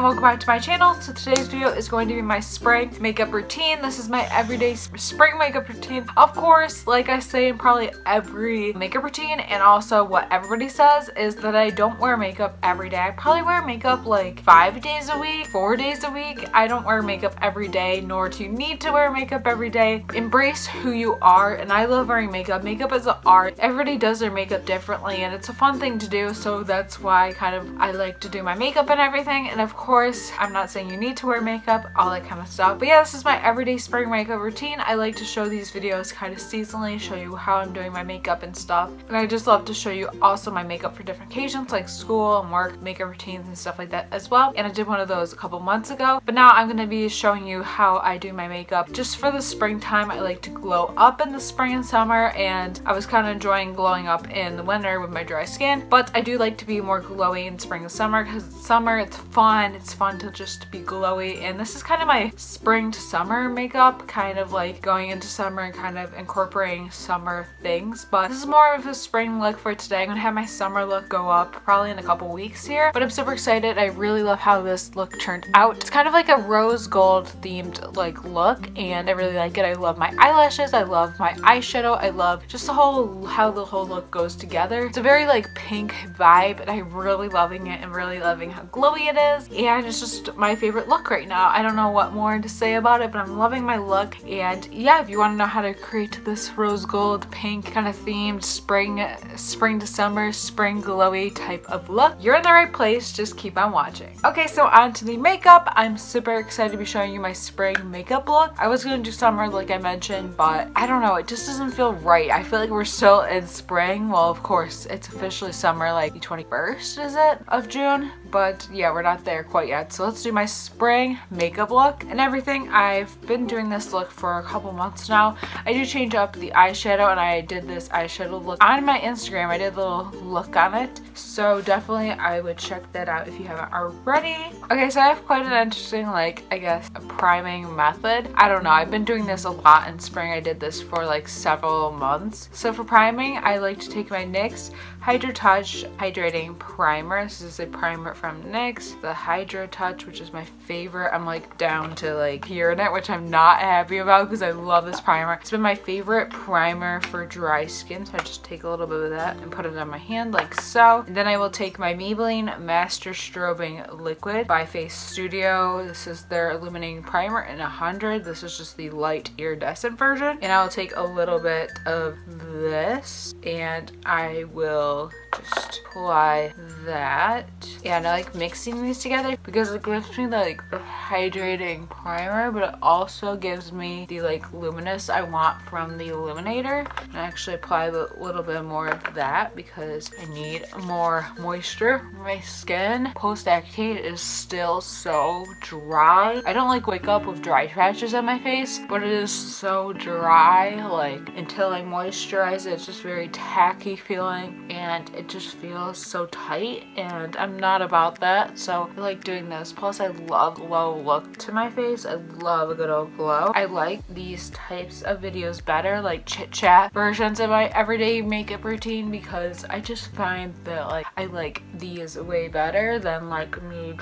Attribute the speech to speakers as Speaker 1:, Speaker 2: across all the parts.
Speaker 1: and welcome back to my channel. So today's video is going to be my spring makeup routine. This is my everyday spring makeup routine. Of course, like I say in probably every makeup routine, and also what everybody says is that I don't wear makeup every day. I probably wear makeup like 5 days a week, 4 days a week. I don't wear makeup every day, nor do you need to wear makeup every day. Embrace who you are, and I love wearing makeup. Makeup is an art. Everybody does their makeup differently, and it's a fun thing to do, so that's why I like to do my makeup and everything. And of course, I'm not saying you need to wear makeup, all that kind of stuff. But yeah, this is my everyday spring makeup routine. I like to show these videos kind of seasonally, show you how I'm doing my makeup and stuff. And I just love to show you also my makeup for different occasions like school and work, makeup routines and stuff like that as well. And I did one of those a couple months ago. But now I'm going to be showing you how I do my makeup just for the springtime. I like to glow up in the spring and summer, and I was kind of enjoying glowing up in the winter with my dry skin. But I do like to be more glowy in spring and summer because it's summer, it's fun to just be glowy. And this is kind of my spring to summer makeup, kind of like going into summer and kind of incorporating summer things. But this is more of a spring look for today. I'm gonna have my summer look go up probably in a couple weeks here, but I'm super excited. I really love how this look turned out. It's kind of like a rose gold themed like look, and I really like it. I love my eyelashes, I love my eyeshadow, I love just how the whole look goes together. It's a very like pink vibe, and I'm really loving it and really loving how glowy it is, and it's just my favorite look right now. I don't know what more to say about it, but I'm loving my look. And yeah, if you want to know how to create this rose gold pink kind of themed spring to summer, spring glowy type of look, you're in the right place. Just keep on watching. Okay, so on to the makeup. I'm super excited to be showing you my spring makeup look. I was gonna do summer like I mentioned, but I don't know, it just doesn't feel right. I feel like we're still in spring. Well, of course it's officially summer, like the 21st is it of June, but yeah, we're not there quite yet. So let's do my spring makeup look and everything. I've been doing this look for a couple months now. I do change up the eyeshadow, and I did this eyeshadow look on my Instagram. I did a little look on it, so definitely I would check that out if you haven't already. Okay, so I have quite an interesting, like, I guess a priming method. I don't know, I've been doing this a lot in spring. I did this for like several months. So for priming, I like to take my NYX Hydra-touch Hydrating Primer. This is a primer from NYX, the Hydra-touch, which is my favorite. I'm like down to like here in it, which I'm not happy about because I love this primer. It's been my favorite primer for dry skin, so I just take a little bit of that and put it on my hand like so. And then I will take my Maybeline Master Strobing Liquid by Face Studio. This is their illuminating primer in 100. This is just the light iridescent version. And I will take a little bit of this, and I will just apply that. And I like mixing these together because it gives me the hydrating primer, but it also gives me the like luminous I want from the illuminator. And I actually apply a little bit more of that because I need more moisture. My skin post-acne is still so dry. I don't like wake up with dry patches on my face, but it is so dry. Like until I moisturize it, it's just very tacky feeling, and it just feels so tight, and I'm not about that. So I like doing this. Plus I love glow look to my face. I love a good old glow. I like these types of videos better, like chit chat versions of my everyday makeup routine, because I just find that like I like these way better than like me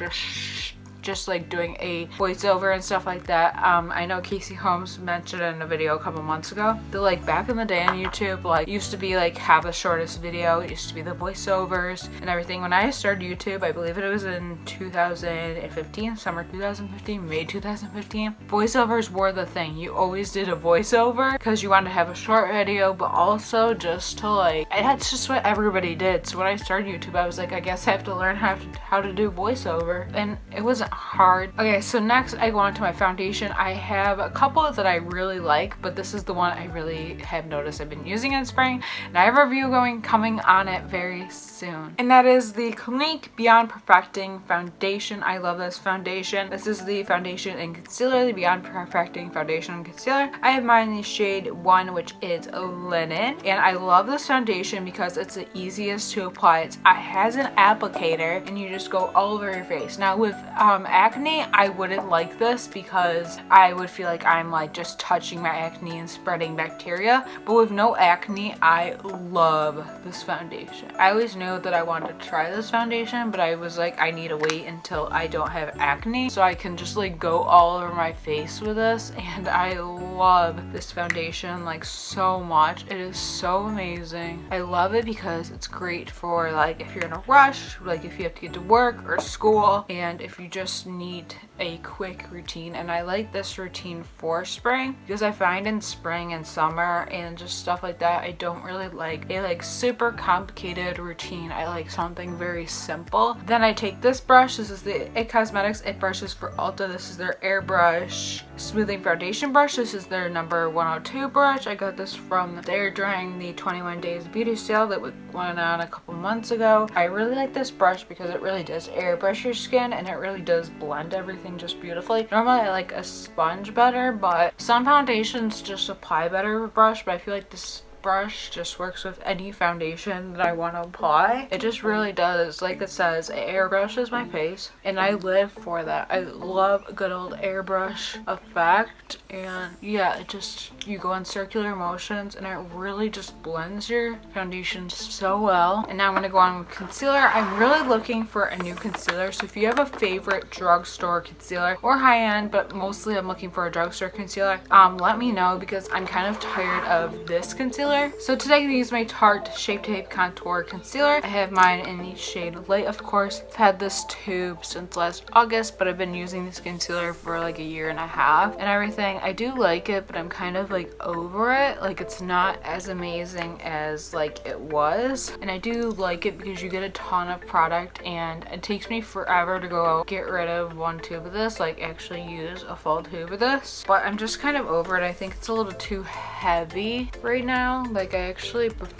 Speaker 1: just like doing a voiceover and stuff like that. I know Casey Holmes mentioned in a video a couple months ago that like back in the day on YouTube, like used to be like have the shortest video. It used to be the voiceovers and everything. When I started YouTube, I believe it was in 2015, summer 2015, May 2015, voiceovers were the thing. You always did a voiceover because you wanted to have a short video, but also just to like, that's just what everybody did. So when I started YouTube, I was like, I guess I have to learn how to do voiceover, and it wasn't hard. Okay, so next I go on to my foundation. I have a couple that I really like, but this is the one I really have noticed I've been using in spring, and I have a review coming on it very soon. And that is the Clinique Beyond Perfecting Foundation. I love this foundation. This is the foundation and concealer, the Beyond Perfecting Foundation and Concealer. I have mine in the shade 1, which is Linen, and I love this foundation because it's the easiest to apply. It has an applicator, and you just go all over your face. Now with acne, I wouldn't like this because I would feel like I'm like just touching my acne and spreading bacteria. But with no acne, I love this foundation. I always knew that I wanted to try this foundation, but I was like, I need to wait until I don't have acne so I can just like go all over my face with this. And I love this foundation like so much. It is so amazing. I love it because it's great for like if you're in a rush, like if you have to get to work or school, and if you just need a quick routine. And I like this routine for spring because I find in spring and summer and just stuff like that, I don't really like a like super complicated routine. I like something very simple. Then I take this brush. This is the Nyx Cosmetics It Brushes for Ulta. This is their airbrush smoothing foundation brush. This is their number 102 brush. I got this from there during the 21 days beauty sale that went on a couple months ago. I really like this brush because it really does airbrush your skin and it really does blend everything just beautifully. Normally I like a sponge better, but some foundations just apply better with brush, but I feel like this brush just works with any foundation that I want to apply. It just really does. Like it says, it airbrushes my face and I live for that. I love a good old airbrush effect, and yeah, it just, you go in circular motions and it really just blends your foundation so well. And now I'm going to go on with concealer. I'm really looking for a new concealer, so if you have a favorite drugstore concealer or high-end, but mostly I'm looking for a drugstore concealer, let me know because I'm kind of tired of this concealer. So today I'm going to use my Tarte Shape Tape Contour Concealer. I have mine in the shade Light, of course. I've had this tube since last August, but I've been using this concealer for like a year and a half and everything. I do like it, but I'm kind of like over it. Like it's not as amazing as like it was. And I do like it because you get a ton of product and it takes me forever to go get rid of one tube of this, like actually use a full tube of this. But I'm just kind of over it. I think it's a little too heavy right now. Like I actually prefer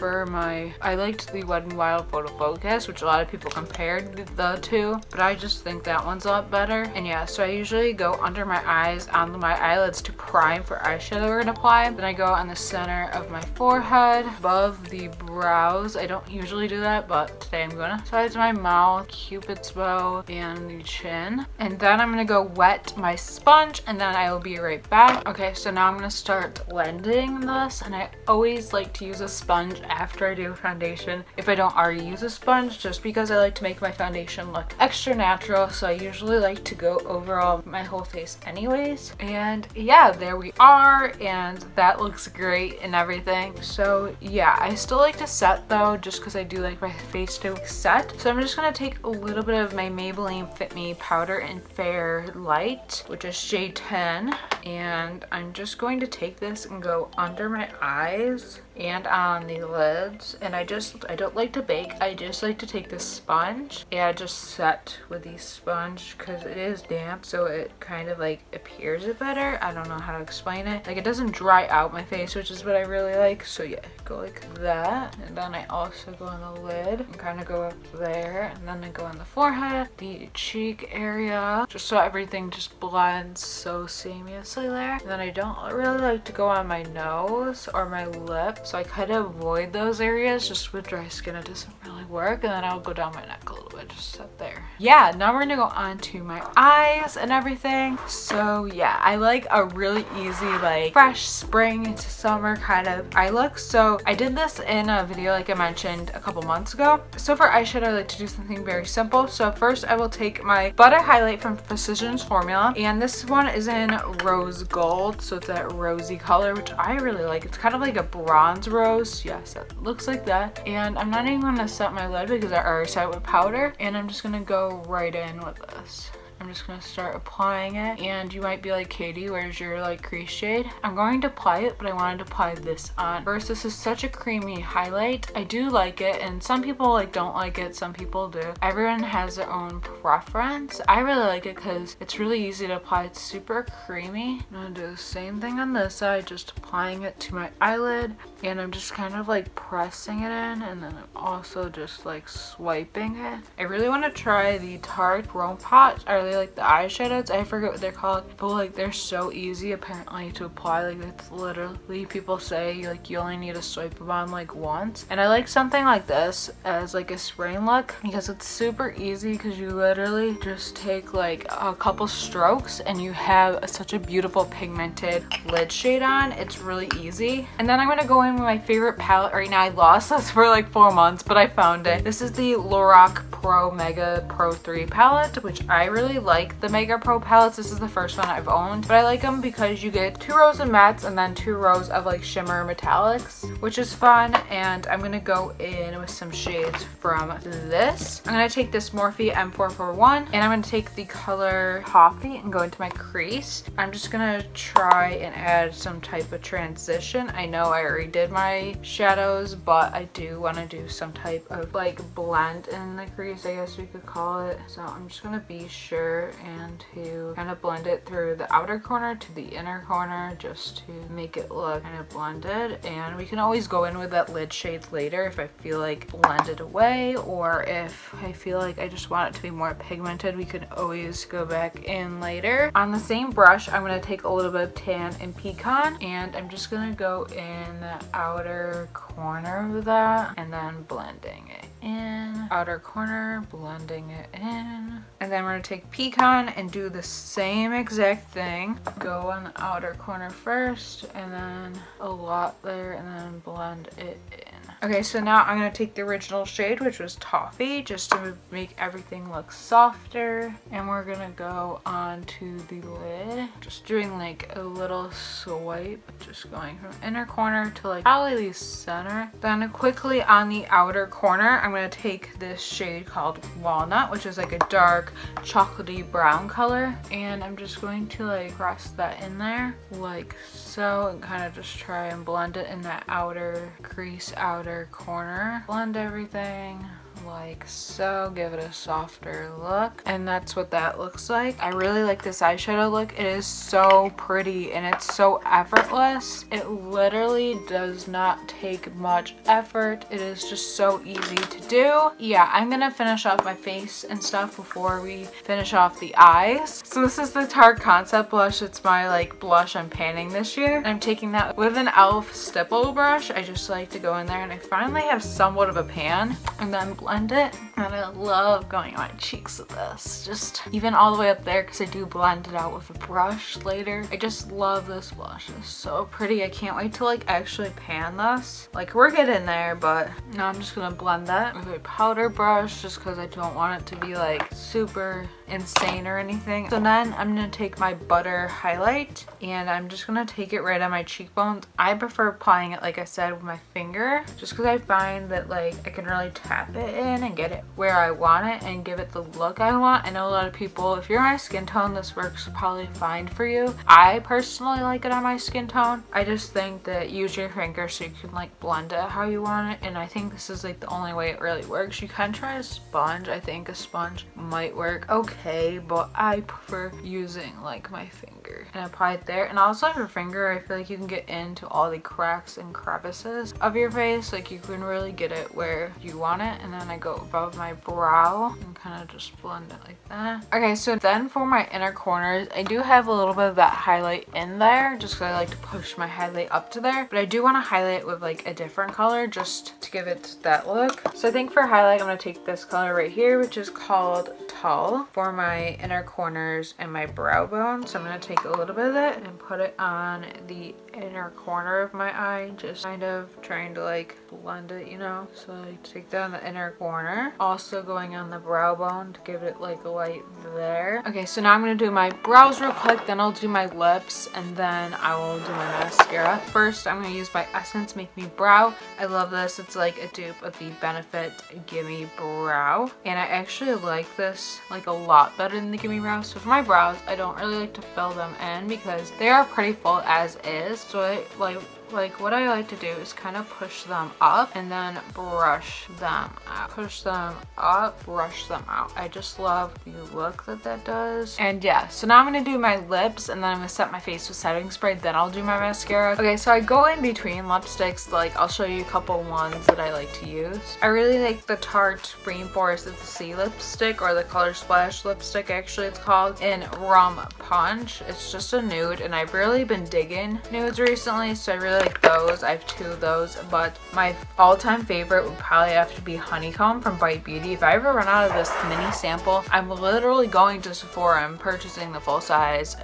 Speaker 1: I liked the Wet n Wild Photo Focus, which a lot of people compared the two, but I just think that one's a lot better. And yeah, so I usually go under my eyes, onto my eyelids to prime for eyeshadow we're gonna apply. Then I go on the center of my forehead, above the brows. I don't usually do that, but today I'm gonna. Sides of my mouth, Cupid's bow, and the chin. And then I'm gonna go wet my sponge, and then I will be right back. Okay, so now I'm gonna start blending this, and I always like to use a sponge after I do foundation if I don't already use a sponge, just because I like to make my foundation look extra natural. So I usually like to go over all my whole face anyways. And yeah, there we are, and that looks great and everything. So yeah, I still like to set though, just because I do like my face to set. So I'm just gonna take a little bit of my Maybelline Fit Me Powder in Fair Light, which is shade 10, and I'm just going to take this and go under my eyes and on the lids. And I don't like to bake, I just like to take this sponge and just set with the sponge because it is damp, so it kind of like appears it better. I don't know how to explain it. Like it doesn't dry out my face, which is what I really like. So yeah, go like that, and then I also go on the lid and kind of go up there, and then I go on the forehead, the cheek area, just so everything just blends so seamlessly there. And then I don't really like to go on my nose or my lips, so I kind of avoid those areas. Just with dry skin it doesn't really work. And then I'll go down my neck a little bit, just set there. Yeah, now we're gonna go on to my eyes and everything. So yeah, I like a really easy like fresh spring into summer kind of eye look. So I did this in a video like I mentioned a couple months ago. So for eyeshadow I like to do something very simple. So first I will take my Butter Highlight from Physicians Formula, and this one is in Rose Gold, so it's that rosy color, which I really like. It's kind of like a bronze rose. Yes, it looks like that. And I'm not even gonna set my lid because I already set it with powder, and I'm just gonna go right in with this. I'm just gonna start applying it. And you might be like, Katie, where's your like crease shade? I'm going to apply it, but I wanted to apply this on first. This is such a creamy highlight. I do like it, and some people like don't like it, some people do. Everyone has their own preference. I really like it because it's really easy to apply. It's super creamy. I'm gonna do the same thing on this side, just applying it to my eyelid, and I'm just kind of like pressing it in, and then I'm also just like swiping it. I really want to try the Tarte Chrome Pot. I really really like the eyeshadows. I forget what they're called, but like they're so easy apparently to apply. Like it's literally, people say like you only need to swipe them on like once. And I like something like this as like a spraying look because it's super easy, because you literally just take like a couple strokes and you have such a beautiful pigmented lid shade on. It's really easy. And then I'm gonna go in with my favorite palette right now. I lost this for like 4 months, but I found it. This is the Lorac Pro Mega Pro 3 palette, which I really like the Mega Pro palettes. This is the first one I've owned, but I like them because you get 2 rows of mattes and then 2 rows of like shimmer metallics, which is fun. And I'm gonna go in with some shades from this. I'm gonna take this Morphe M441 and I'm gonna take the color Coffee and go into my crease. I'm just gonna try and add some type of transition. I know I already did my shadows, but I do want to do some type of like blend in the crease, I guess we could call it. So I'm just gonna be sure and to kind of blend it through the outer corner to the inner corner, just to make it look kind of blended. And we can always go in with that lid shade later if I feel like blended away, or if I feel like I just want it to be more pigmented, we could always go back in later. On the same brush, I'm going to take a little bit of tan and pecan, and I'm just going to go in the outer corner of that and then blending it in. Outer corner, blending it in. And then we're going to take pecan and do the same exact thing. Go on the outer corner first and then a lot there and then blend it in. Okay, so now I'm going to take the original shade, which was Toffee, just to make everything look softer. And we're going to go onto the lid, just doing like a little swipe, just going from inner corner to like probably the center. Then quickly on the outer corner, I'm going to take this shade called Walnut, which is like a dark chocolatey brown color. And I'm just going to like press that in there like so, and kind of just try and blend it in that outer crease, outer corner. Blend everything like so, give it a softer look, and that's what that looks like. I really like this eyeshadow look. It is so pretty and it's so effortless. It literally does not take much effort. It is just so easy to do. Yeah, I'm gonna finish off my face and stuff before we finish off the eyes. So this is the Tarte Concept Blush. It's my like blush I'm panning this year. I'm taking that with an e.l.f. stipple brush. I just like to go in there and I finally have somewhat of a pan, and then blend it. And I love going on my cheeks with this, just even all the way up there, because I do blend it out with a brush later. I just love this blush. It's so pretty. I can't wait to like actually pan this. Like we're getting there, but now I'm just gonna blend that with a powder brush just because I don't want it to be like super insane or anything. So then I'm gonna take my butter highlight and I'm just gonna take it right on my cheekbones. I prefer applying it, like I said, with my finger, just because I find that like I can really tap it in and get it where I want it and give it the look I want. I know a lot of people, if you're my skin tone, this works probably fine for you. I personally like it on my skin tone. I just think that use your finger so you can like blend it how you want it, and I think this is like the only way it really works. You can try a sponge. I think a sponge might work okay, but I prefer using like my finger and apply it there. And also your finger, I feel like you can get into all the cracks and crevices of your face. Like you can really get it where you want it. And then I go above my brow and kind of just blend it like that. Okay, so then for my inner corners, I do have a little bit of that highlight in there just because I like to push my highlight up to there, but I do want to highlight it with like a different color just to give it that look. So I think for highlight, I'm going to take this color right here, which is called Tall, for my inner corners and my brow bone. So I'm going to take a little bit of it and put it on the inner corner of my eye, just kind of trying to like blend it, you know. So I take that on the inner corner, also going on the brow bone to give it like a light there. Okay, so now I'm going to do my brows real quick, then I'll do my lips, and then I will do my mascara. First, I'm going to use my Essence Make Me Brow. I love this. It's like a dupe of the Benefit Gimme Brow, and I actually like this like a lot better than the Gimme Brow. So for my brows, I don't really like to fill them in because they are pretty full as is. So I like like what I like to do is kind of push them up and then brush them out. Push them up, brush them out. I just love the look that that does. And yeah, so now I'm gonna do my lips and then I'm gonna set my face with setting spray, then I'll do my mascara. Okay, so I go in between lipsticks. Like I'll show you a couple ones that I like to use. I really like the Tarte Rainforest at the Sea lipstick, or the Color Splash lipstick actually it's called, in Rum Punch. It's just a nude and I've really been digging nudes recently, so I really like those. I have 2 of those, but my all-time favorite would probably have to be Honeycomb from Bite Beauty. If I ever run out of this mini sample, I'm literally going to Sephora and purchasing the full size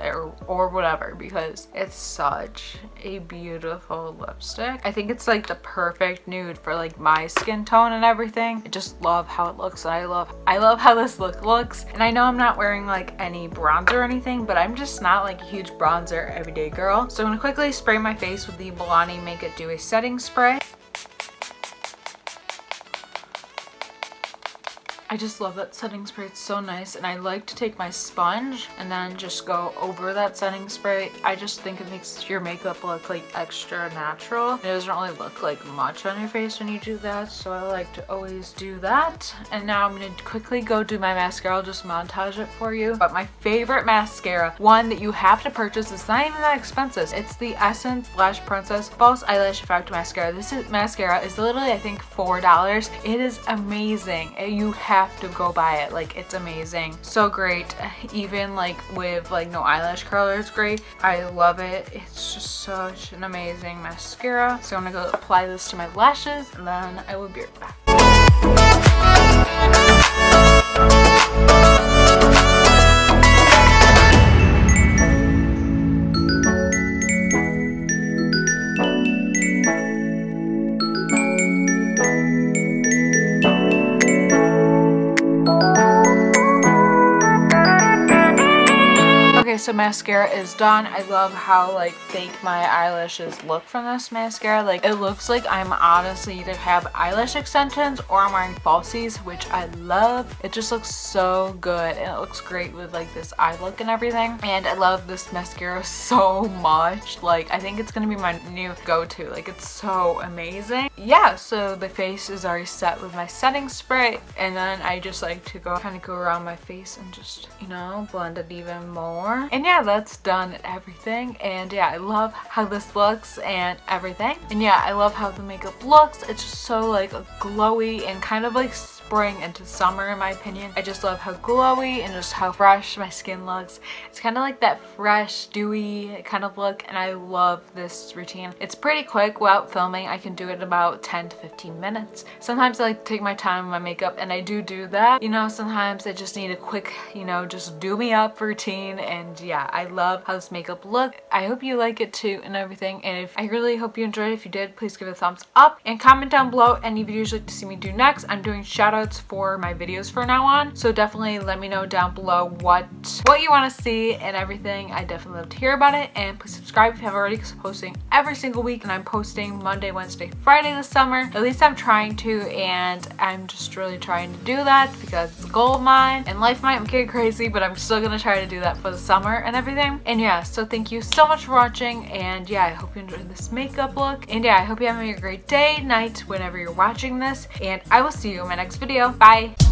Speaker 1: or whatever, because it's such a beautiful lipstick. I think it's like the perfect nude for like my skin tone and everything. I just love how it looks, and I love how this look looks. And I know I'm not wearing like any bronzer or anything, but I'm just not like a huge bronzer everyday girl. So I'm gonna quickly spray my face with the Milani Make It Dewy setting spray. I just love that setting spray. It's so nice, and I like to take my sponge and then just go over that setting spray. I just think it makes your makeup look like extra natural. It doesn't really look like much on your face when you do that, so I like to always do that. And now I'm gonna quickly go do my mascara. I'll just montage it for you. But my favorite mascara, one that you have to purchase, it's not even that expensive. It's the Essence Lash Princess False Eyelash Effect Mascara. This mascara is literally, I think, $4. It is amazing. You have to go buy it. Like, it's amazing, so great. Even like with like no eyelash curler, it's great. I love it. It's just such an amazing mascara. So I'm gonna go apply this to my lashes and then I will be right back. Okay, so mascara is done. I love how like fake my eyelashes look from this mascara. Like, it looks like I'm honestly either have eyelash extensions or I'm wearing falsies, which I love. It just looks so good and it looks great with like this eye look and everything. And I love this mascara so much. Like, I think it's gonna be my new go-to. Like, it's so amazing. Yeah, so the face is already set with my setting spray, and then I just like to kind of go around my face and just, you know, blend it even more. And yeah, that's done everything. And yeah, I love how this looks and everything. And yeah, I love how the makeup looks. It's just so like glowy and kind of like spring into summer in my opinion. I just love how glowy and just how fresh my skin looks. It's kind of like that fresh, dewy kind of look, and I love this routine. It's pretty quick without filming. I can do it in about 10 to 15 minutes. Sometimes I like to take my time with my makeup, and I do that. You know, sometimes I just need a quick, you know, just do me up routine. And yeah, I love how this makeup looks. I hope you like it too and everything. And I really hope you enjoyed. If you did, please give it a thumbs up and comment down below any videos you'd like to see me do next. I'm doing shout outs for my videos from now on, so definitely let me know down below what you want to see and everything. I definitely love to hear about it. And please subscribe if you haven't already, because I'm posting every single week, and I'm posting Monday, Wednesday, Friday this summer. At least I'm trying to, and I'm just really trying to do that because it's a goal of mine, and life might get crazy, but I'm still gonna try to do that for the summer and everything. And yeah, so thank you so much for watching, and yeah, I hope you enjoyed this makeup look. And yeah, I hope you're having a great day, night, whenever you're watching this, and I will see you in my next video. Bye!